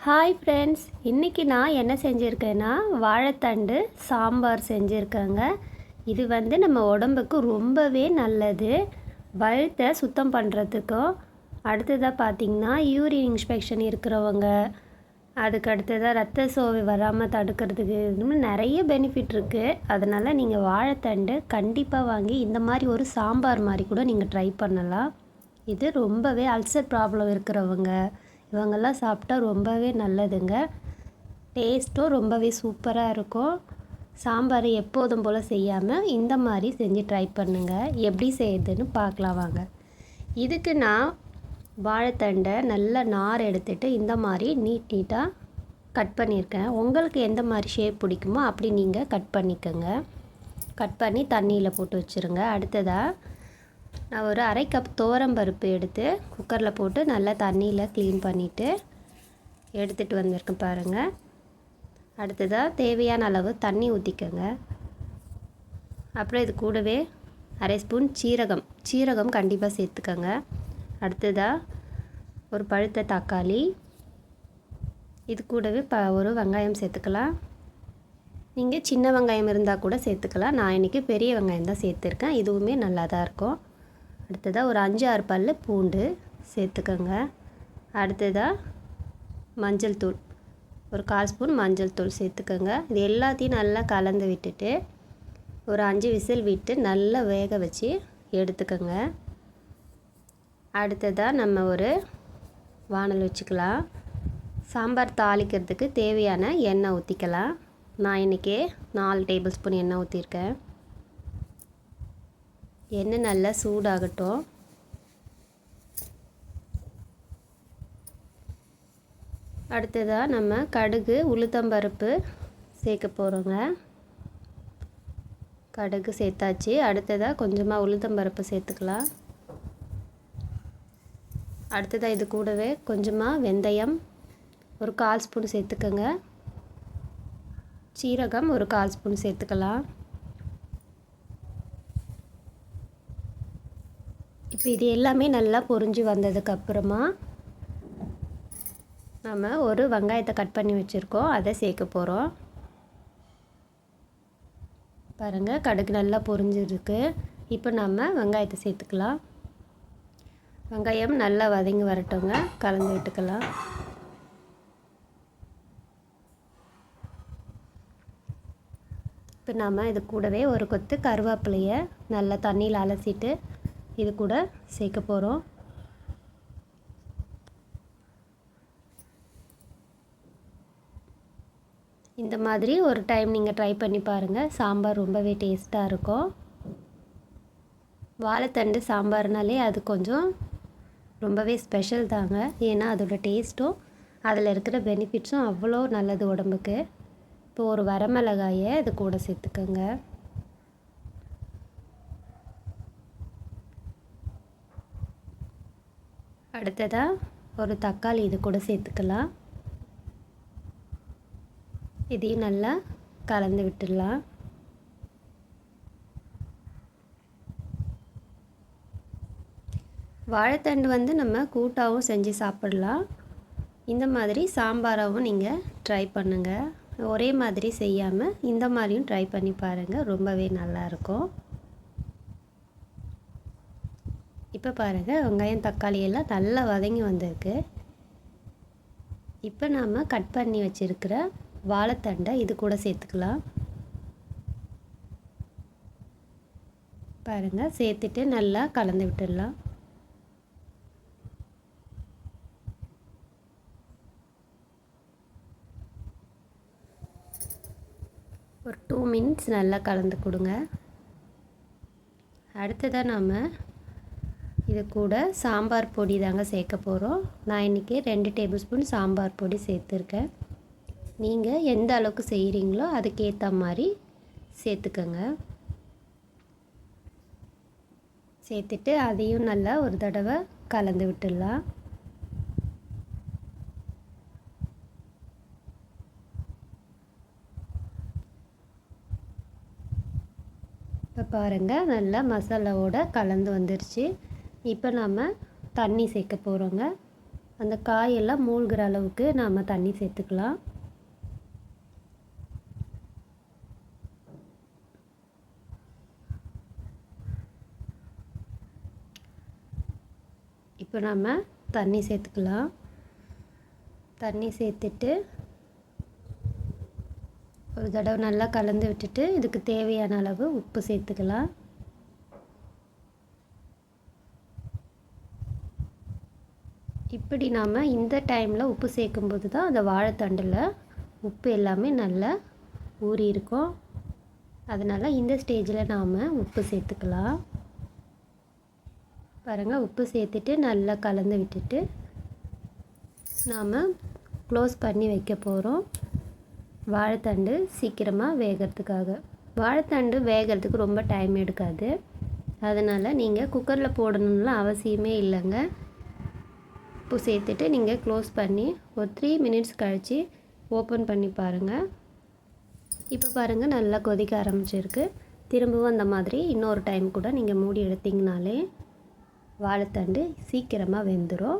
Hi friends, இன்றைக்கி நான் என்ன செஞ்சுருக்கேன்னா வாழைத்தண்டு சாம்பார் செஞ்சுருக்கேங்க. இது நம்ம உடம்புக்கு ரொம்பவே நல்லது. வயிற்றை சுத்தம் பண்ணுறதுக்கும், அடுத்ததாக பார்த்திங்கன்னா யூரின் இன்ஸ்பெக்ஷன் இருக்கிறவங்க, அதுக்கு அடுத்ததாக ரத்த சோகை வராமல் தடுக்கிறதுக்கு இன்னும் நிறைய பெனிஃபிட் இருக்குது. அதனால் நீங்கள் வாழைத்தண்டு கண்டிப்பாக வாங்கி இந்த மாதிரி ஒரு சாம்பார் மாதிரி கூட நீங்கள் ட்ரை பண்ணலாம். இது ரொம்பவே அல்சர் ப்ராப்ளம் இருக்கிறவங்க இவங்கெல்லாம் சாப்பிட்டா ரொம்பவே நல்லதுங்க. டேஸ்ட்டும் ரொம்பவே சூப்பராக இருக்கும். சாம்பார் எப்போதும் போல் செய்யாமல் இந்த மாதிரி செஞ்சு ட்ரை பண்ணுங்கள். எப்படி செய்யுதுன்னு பார்க்கலாம் வாங்க. இதுக்கு நான் வாழைத்தண்டை நல்லா நார் எடுத்துகிட்டு இந்த மாதிரி நீட்டாக கட் பண்ணியிருக்கேன். உங்களுக்கு எந்த மாதிரி ஷேப் பிடிக்குமோ அப்படி நீங்கள் கட் பண்ணிக்கோங்க. கட் பண்ணி தண்ணியில் போட்டு வச்சுருங்க. அடுத்ததாக நான் ஒரு அரை கப் துவரம்பருப்பு எடுத்து குக்கரில் போட்டு நல்லா தண்ணியில் க்ளீன் பண்ணிவிட்டு எடுத்துகிட்டு வந்திருக்கேன் பாருங்கள். அடுத்ததாக தேவையான அளவு தண்ணி ஊற்றிக்கோங்க. அப்புறம் இது கூடவே அரை ஸ்பூன் சீரகம் கண்டிப்பாக சேர்த்துக்கோங்க. அடுத்ததாக ஒரு பழுத்த தக்காளி, இது கூடவே ஒரு வெங்காயம் சேர்த்துக்கலாம். நீங்கள் சின்ன வெங்காயம் இருந்தால் கூட சேர்த்துக்கலாம். நான் இன்றைக்கி பெரிய வெங்காயம் தான் சேர்த்துருக்கேன். இதுவுமே நல்லா தான் இருக்கும். அடுத்ததாக ஒரு 5-6 பல் பூண்டு சேர்த்துக்கோங்க. அடுத்ததாக மஞ்சள் தூள், ஒரு 1/4 ஸ்பூன் மஞ்சள் தூள் சேர்த்துக்கோங்க. இது எல்லாத்தையும் நல்லா கலந்து விட்டுட்டு ஒரு 5 விசில் விட்டு நல்லா வேக வச்சு எடுத்துக்கோங்க. அடுத்ததாக நம்ம ஒரு வானல் வச்சுக்கலாம். சாம்பார் தாளிக்கிறதுக்கு தேவையான எண்ணெய் ஊற்றிக்கலாம். நான் இன்றைக்கி 4 டேபிள் ஸ்பூன் எண்ணெய் ஊற்றிருக்கேன். எண்ணெய் நல்லா சூடாகட்டும். அடுத்ததாக நம்ம கடுகு உளுத்தம்பருப்பு சேர்க்க போகிறோங்க. கடுகு சேர்த்தாச்சு. அடுத்ததாக கொஞ்சமாக உளுத்தம்பருப்பு சேர்த்துக்கலாம். அடுத்ததாக இது கூடவே கொஞ்சமாக வெந்தயம் ஒரு 1/4 ஸ்பூன் சேர்த்துக்கோங்க. சீரகம் ஒரு 1/4 ஸ்பூன் சேர்த்துக்கலாம். இப்போ இது எல்லாமே நல்லா பொரிஞ்சு வந்ததுக்கப்புறமா நம்ம ஒரு வெங்காயத்தை கட் பண்ணி வச்சுருக்கோம், அதை சேர்க்க போகிறோம். பாருங்கள், கடுகு நல்லா பொரிஞ்சிருக்கு. இப்போ நம்ம வெங்காயத்தை சேர்த்துக்கலாம். வெங்காயம் நல்லா வதங்கி வரட்டுங்க, கலந்து விட்டுக்கலாம். இப்போ நம்ம இது கூடவே ஒரு கொத்து கருவேப்பிலையை நல்லா தண்ணியில் அலசிட்டு இது கூட சேர்க்க போகிறோம். இந்த மாதிரி ஒரு டைம் நீங்கள் ட்ரை பண்ணி பாருங்கள். சாம்பார் ரொம்பவே டேஸ்ட்டாக இருக்கும். வாழைத்தண்டு சாம்பார்னாலே அது கொஞ்சம் ரொம்பவே ஸ்பெஷல் தாங்க. ஏன்னா அதோட டேஸ்ட்டும் அதில் இருக்கிற பெனிஃபிட்ஸும் அவ்வளோ நல்லது உடம்புக்கு. இப்போ ஒரு வரமிளகாயை இது கூட சேர்த்துக்கோங்க. அடுத்ததாக ஒரு தக்காளி இது கூட சேர்த்துக்கலாம். இதையும் நல்லா கலந்து விட்டுடலாம். வாழைத்தண்டு நம்ம கூட்டாகவும் செஞ்சு சாப்பிடலாம். இந்த மாதிரி சாம்பாராகவும் நீங்கள் ட்ரை பண்ணுங்கள். ஒரே மாதிரி செய்யாமல் இந்த மாதிரியும் ட்ரை பண்ணி பாருங்கள், ரொம்பவே நல்லாயிருக்கும். இப்போ பாருங்கள், வெங்காயம் தக்காளி எல்லாம் நல்லா வதங்கி வந்திருக்கு. இப்போ நாம் கட் பண்ணி வச்சுருக்கிற வாழைத்தண்டை இது கூட சேர்த்துக்கலாம். பாருங்கள், சேர்த்துட்டு நல்லா கலந்து விட்டுடலாம். ஒரு 2 மினிட்ஸ் நல்லா கலந்து கொடுங்க. அடுத்ததாக நாம் இது கூட சாம்பார் பொடி தாங்க சேர்க்க போகிறோம். நான் இன்றைக்கி 2 டேபிள் ஸ்பூன் சாம்பார் பொடி சேர்த்துருக்கேன். நீங்கள் எந்த அளவுக்கு செய்கிறீங்களோ அதுக்கேற்ற மாதிரி சேர்த்துக்கோங்க. சேர்த்துட்டு அதையும் நல்லா ஒரு தடவை கலந்து விட்டுடலாம். இப்போ பாருங்கள், நல்லா மசாலாவோட கலந்து வந்துருச்சு. இப்போ நம்ம தண்ணி சேர்க்க போகிறோங்க. அந்த காயெல்லாம் மூழ்கிற அளவுக்கு நாம் தண்ணி சேர்த்துக்கலாம். இப்போ நம்ம தண்ணி சேர்த்துக்கலாம். தண்ணி சேர்த்துட்டு ஒரு தடவை நல்லா கலந்து விட்டுட்டு இதுக்கு தேவையான அளவு உப்பு சேர்த்துக்கலாம். இப்படி நாம் இந்த டைமில் உப்பு சேர்க்கும்போது தான் அந்த வாழைத்தண்டில் உப்பு எல்லாமே நல்லா ஊறி இருக்கும். அதனால் இந்த ஸ்டேஜில் நாம் உப்பு சேர்த்துக்கலாம். பாருங்கள், உப்பு சேர்த்துட்டு நல்லா கலந்து விட்டுட்டு நாம் க்ளோஸ் பண்ணி வைக்க போகிறோம். வாழைத்தண்டு சீக்கிரமாக வேகிறதுக்காக. வாழைத்தண்டு வேகிறதுக்கு ரொம்ப டைம் எடுக்காது. அதனால் நீங்கள் குக்கரில் போடணும்லாம் அவசியமே இல்லைங்க. உப்பு சேர்த்துட்டு நீங்கள் க்ளோஸ் பண்ணி ஒரு 3 மினிட்ஸ் கழித்து ஓப்பன் பண்ணி பாருங்கள். இப்போ பாருங்கள், நல்லா கொதிக்க ஆரம்பிச்சிருக்கு. திரும்பவும் அந்த மாதிரி இன்னொரு டைம் கூட நீங்கள் மூடி எடுத்திங்கனாலே வாழைத்தண்டு சீக்கிரமாக வெந்துடும்.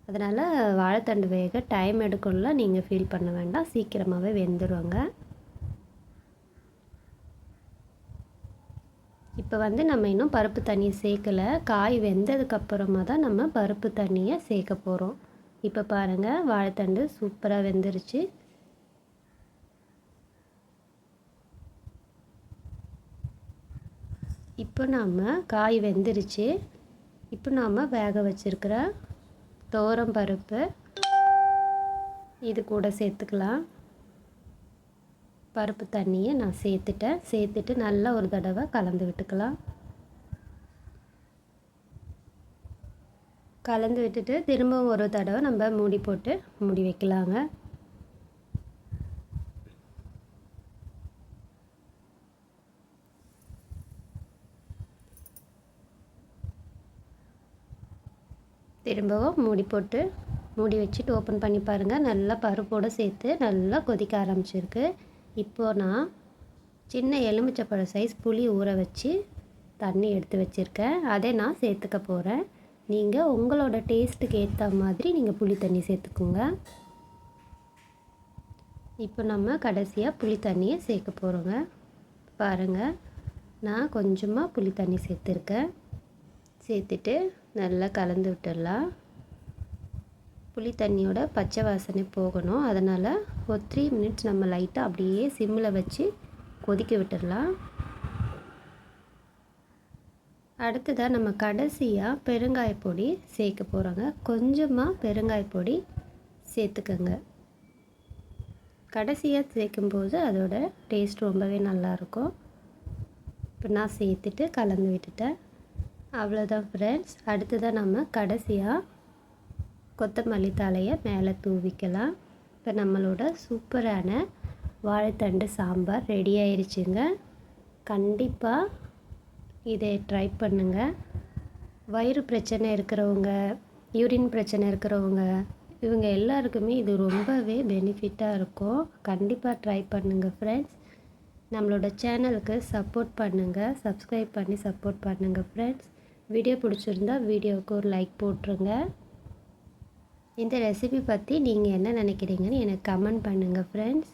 அதனால் வாழைத்தண்டு வேக டைம் எடுக்கணும்லாம் நீங்கள் ஃபீல் பண்ண வேண்டாம், சீக்கிரமாகவே வெந்துடுவாங்க. இப்போ நம்ம இன்னும் பருப்பு தண்ணியை சேர்க்கலை. காய் வெந்ததுக்கப்புறமா தான் நம்ம பருப்பு தண்ணியை சேர்க்க போகிறோம். இப்போ பாருங்கள், வாழைத்தண்டு சூப்பராக வெந்துருச்சு. இப்போ நாம் காய் வெந்துருச்சு. இப்போ நாம் வேக வச்சுருக்கிற துவரம் பருப்பு இது கூட சேர்த்துக்கலாம். பருப்பு தண்ணியை நான் சேர்த்துட்டு நல்லா ஒரு தடவை கலந்து விட்டுக்கலாம். கலந்து விட்டுட்டு திரும்பவும் ஒரு தடவை நம்ம மூடி போட்டு மூடி வைக்கலாங்க. திரும்பவும் மூடி போட்டு மூடி வச்சுட்டு ஓப்பன் பண்ணி பாருங்கள். நல்லா பருப்போடு சேர்த்து நல்லா கொதிக்க ஆரம்பிச்சிருக்கு. இப்போது நான் சின்ன எலுமிச்சப்பழ சைஸ் புளி ஊற வச்சு தண்ணி எடுத்து வச்சுருக்கேன். அதை நான் சேர்த்துக்க போகிறேன். நீங்கள் உங்களோட டேஸ்ட்டுக்கு ஏற்ற மாதிரி நீங்கள் புளி தண்ணி சேர்த்துக்குங்க. இப்போ நம்ம கடைசியாக புளி தண்ணியை சேர்க்க போகிறோங்க. பாருங்கள், நான் கொஞ்சமாக புளி தண்ணி சேர்த்துருக்கேன். சேர்த்துட்டு நல்லா கலந்து விட்டுடலாம். புளி தண்ணியோட பச்சை வாசனை போகணும். அதனால் ஒரு 3 மினிட்ஸ் நம்ம லைட்டாக அப்படியே சிம்மில் வச்சு கொதிக்க விட்டுடலாம். அடுத்ததாக நம்ம கடைசியாக பெருங்காயப்பொடி சேர்க்க போகிறோங்க. கொஞ்சமாக பெருங்காயப்பொடி சேர்த்துக்கோங்க. கடைசியாக சேர்க்கும்போது அதோட டேஸ்ட் ரொம்பவே நல்லாயிருக்கும். இப்போ நான் சேர்த்துட்டு கலந்து விட்டுட்டேன். அவ்வளோதான் ஃப்ரெண்ட்ஸ். அடுத்ததாக நம்ம கடைசியாக கொத்தமல்லி தழையை மேலே தூவிக்கலாம். இப்போ நம்மளோட சூப்பரான வாழைத்தண்டு சாம்பார் ரெடி ஆயிடுச்சுங்க. கண்டிப்பாக இதை ட்ரை பண்ணுங்கள். வயிறு பிரச்சனை இருக்கிறவங்க, யூரின் பிரச்சனை இருக்கிறவங்க, இவங்க எல்லாருக்குமே இது ரொம்பவே பெனிஃபிட்டாக இருக்கும். கண்டிப்பாக ட்ரை பண்ணுங்கள் ஃப்ரெண்ட்ஸ். நம்மளோட சேனலுக்கு சப்போர்ட் பண்ணுங்கள், சப்ஸ்கிரைப் பண்ணி சப்போர்ட் பண்ணுங்கள் ஃப்ரெண்ட்ஸ். வீடியோ பிடிச்சிருந்தா வீடியோவுக்கு ஒரு லைக் போட்டுருங்க. இந்த ரெசிபி பற்றி நீங்கள் என்ன நினைக்கிறீங்கன்னு எனக்கு கமெண்ட் பண்ணுங்கள் ஃப்ரெண்ட்ஸ்.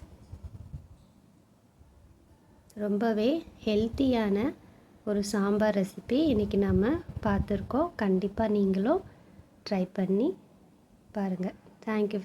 ரொம்பவே ஹெல்த்தியான ஒரு சாம்பார் ரெசிபி இன்றைக்கி நம்ம பார்த்துருக்கோம். கண்டிப்பாக நீங்களும் ட்ரை பண்ணி பாருங்கள். தேங்க்யூ.